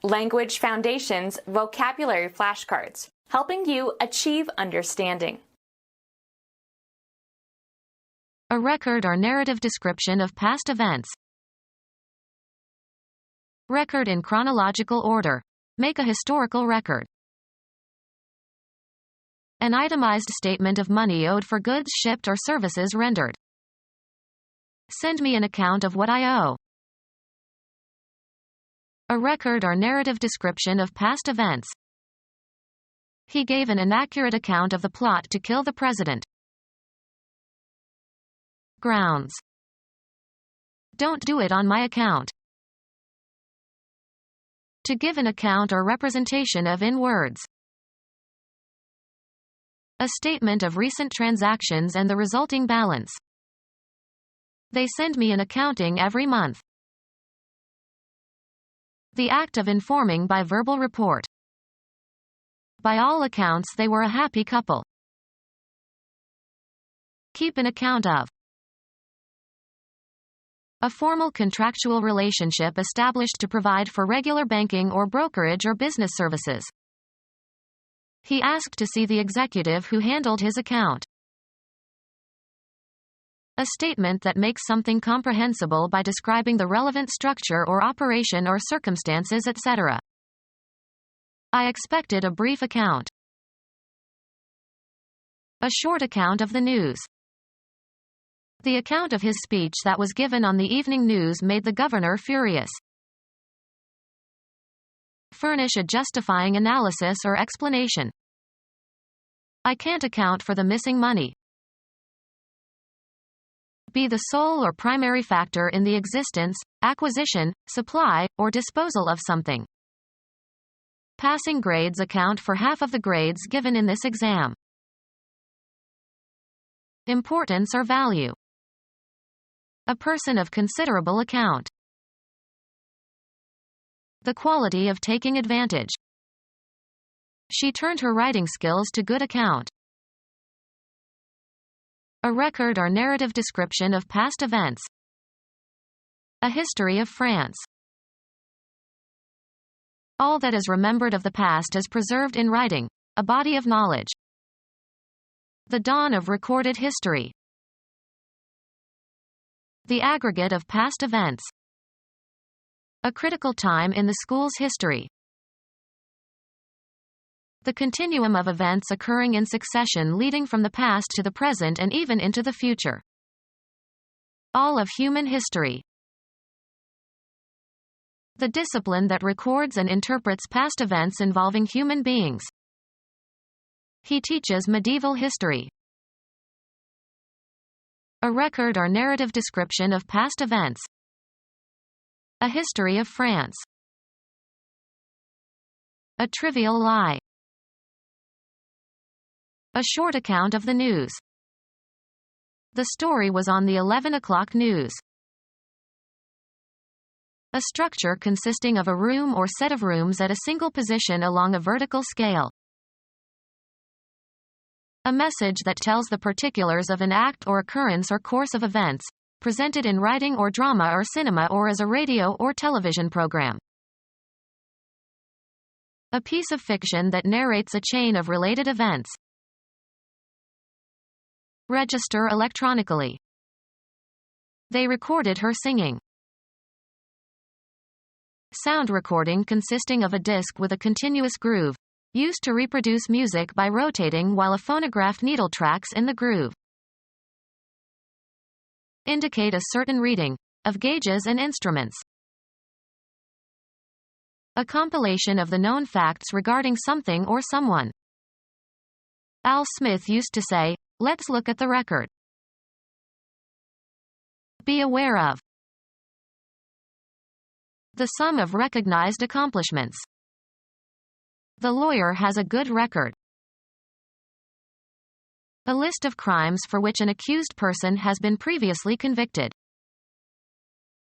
Language Foundations Vocabulary Flashcards, helping you achieve understanding. A record or narrative description of past events. Record in chronological order. Make a historical record. An itemized statement of money owed for goods shipped or services rendered. Send me an account of what I owe. A record or narrative description of past events. He gave an inaccurate account of the plot to kill the president. Grounds. Don't do it on my account. To give an account or representation of in words. A statement of recent transactions and the resulting balance. They send me an accounting every month. The act of informing by verbal report. By all accounts, they were a happy couple. Keep an account of. A formal contractual relationship established to provide for regular banking or brokerage or business services. He asked to see the executive who handled his account. A statement that makes something comprehensible by describing the relevant structure or operation or circumstances, etc. I expected a brief account. A short account of the news. The account of his speech that was given on the evening news made the governor furious. Furnish a justifying analysis or explanation. I can't account for the missing money. Be the sole or primary factor in the existence, acquisition, supply, or disposal of something. Passing grades account for half of the grades given in this exam. Importance or value. A person of considerable account. The quality of taking advantage. She turned her writing skills to good account. A record or narrative description of past events. A history of France. All that is remembered of the past is preserved in writing, a body of knowledge. The dawn of recorded history. The aggregate of past events. A critical time in the school's history. The continuum of events occurring in succession leading from the past to the present and even into the future. All of human history. The discipline that records and interprets past events involving human beings. He teaches medieval history. A record or narrative description of past events. A history of France. A trivial lie. A short account of the news. The story was on the 11 o'clock news. A structure consisting of a room or set of rooms at a single position along a vertical scale. A message that tells the particulars of an act or occurrence or course of events, presented in writing or drama or cinema or as a radio or television program. A piece of fiction that narrates a chain of related events. Register electronically. They recorded her singing. Sound recording consisting of a disc with a continuous groove, used to reproduce music by rotating while a phonograph needle tracks in the groove. Indicate a certain reading, of gauges and instruments. A compilation of the known facts regarding something or someone. Al Smith used to say, "Let's look at the record." Be aware of. The sum of recognized accomplishments. The lawyer has a good record. A list of crimes for which an accused person has been previously convicted.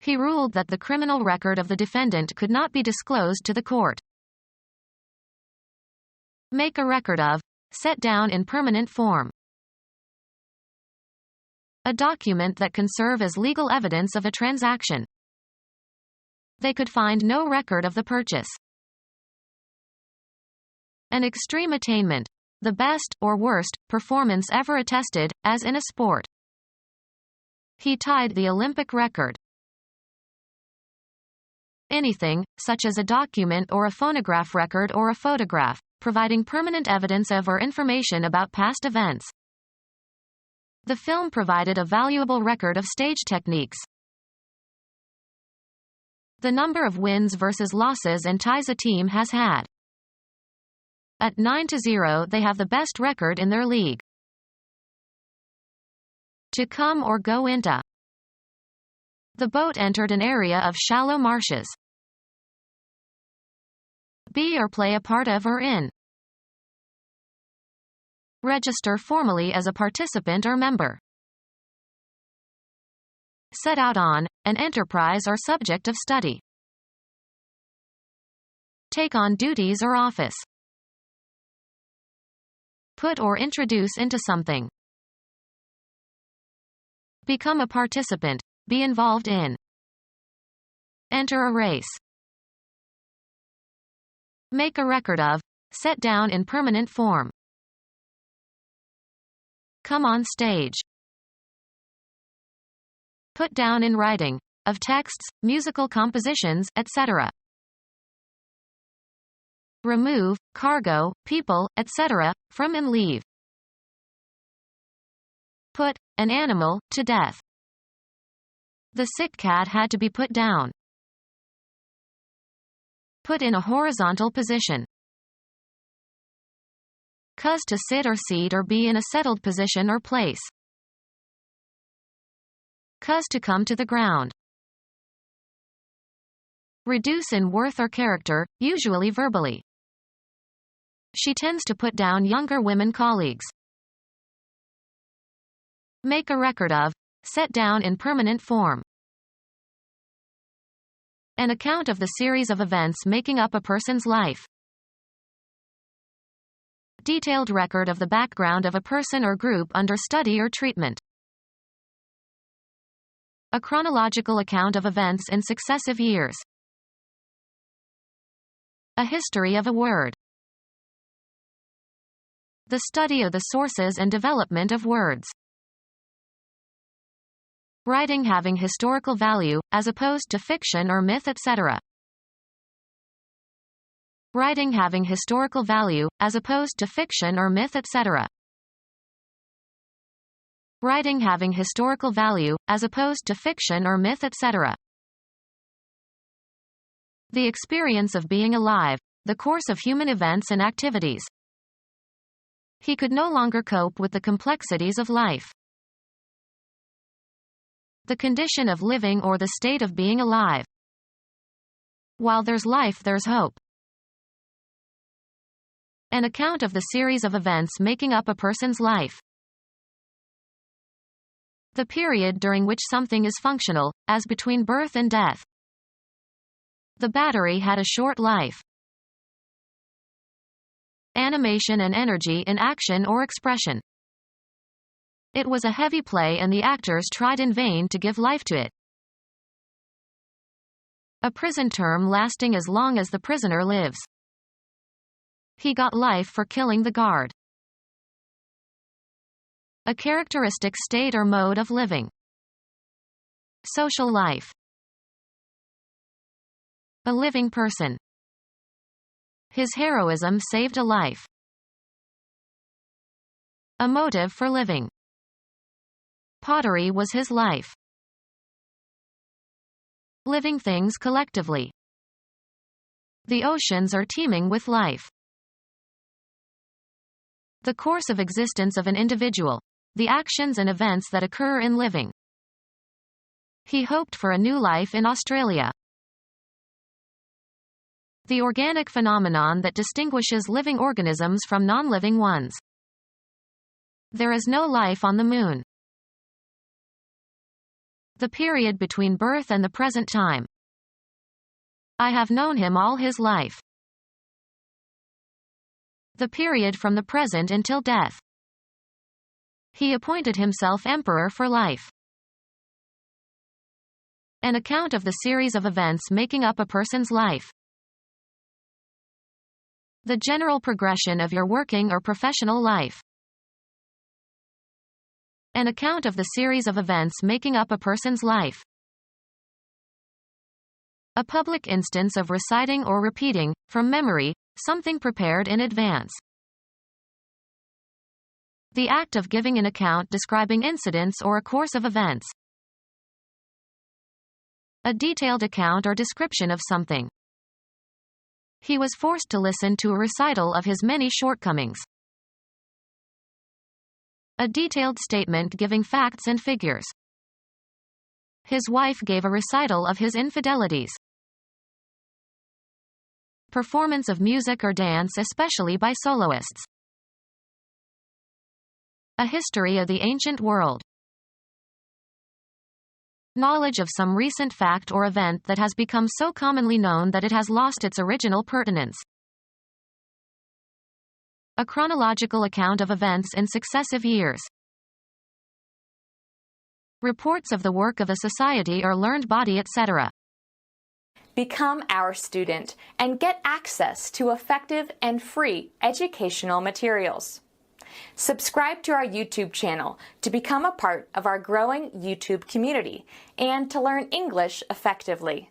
He ruled that the criminal record of the defendant could not be disclosed to the court. Make a record of. Set down in permanent form. A document that can serve as legal evidence of a transaction. They could find no record of the purchase. An extreme attainment. The best, or worst, performance ever attested, as in a sport. He tied the Olympic record. Anything, such as a document or a phonograph record or a photograph, providing permanent evidence of or information about past events. The film provided a valuable record of stage techniques. The number of wins versus losses and ties a team has had. At 9-0, they have the best record in their league. To come or go into. The boat entered an area of shallow marshes. Be or play a part of or in. Register formally as a participant or member. Set out on, an enterprise or subject of study. Take on duties or office. Put or introduce into something. Become a participant, be involved in. Enter a race. Make a record of, set down in permanent form. Come on stage. Put down in writing, of texts, musical compositions, etc. Remove, cargo, people, etc., from and leave. Put, an animal, to death. The sick cat had to be put down. Put in a horizontal position. Cause to sit or seat or be in a settled position or place. Cause to come to the ground. Reduce in worth or character, usually verbally. She tends to put down younger women colleagues. Make a record of, set down in permanent form. An account of the series of events making up a person's life. Detailed record of the background of a person or group under study or treatment. A chronological account of events in successive years. A history of a word. The study of the sources and development of words. Writing having historical value, as opposed to fiction or myth, etc. Writing having historical value, as opposed to fiction or myth, etc. Writing having historical value, as opposed to fiction or myth, etc. The experience of being alive, the course of human events and activities. He could no longer cope with the complexities of life. The condition of living or the state of being alive. While there's life, there's hope. An account of the series of events making up a person's life. The period during which something is functional, as between birth and death. The battery had a short life. Animation and energy in action or expression. It was a heavy play and the actors tried in vain to give life to it. A prison term lasting as long as the prisoner lives. He got life for killing the guard. A characteristic state or mode of living. Social life. A living person. His heroism saved a life. A motive for living. Pottery was his life. Living things collectively. The oceans are teeming with life. The course of existence of an individual. The actions and events that occur in living. He hoped for a new life in Australia. The organic phenomenon that distinguishes living organisms from non-living ones. There is no life on the moon. The period between birth and the present time. I have known him all his life. The period from the present until death. He appointed himself emperor for life. An account of the series of events making up a person's life. The general progression of your working or professional life. An account of the series of events making up a person's life. A public instance of reciting or repeating, from memory, something prepared in advance. The act of giving an account describing incidents or a course of events. A detailed account or description of something. He was forced to listen to a recital of his many shortcomings. A detailed statement giving facts and figures. His wife gave a recital of his infidelities. Performance of music or dance, especially by soloists. A history of the ancient world. Knowledge of some recent fact or event that has become so commonly known that it has lost its original pertinence. A chronological account of events in successive years. Reports of the work of a society or learned body, etc. Become our student and get access to effective and free educational materials. Subscribe to our YouTube channel to become a part of our growing YouTube community and to learn English effectively.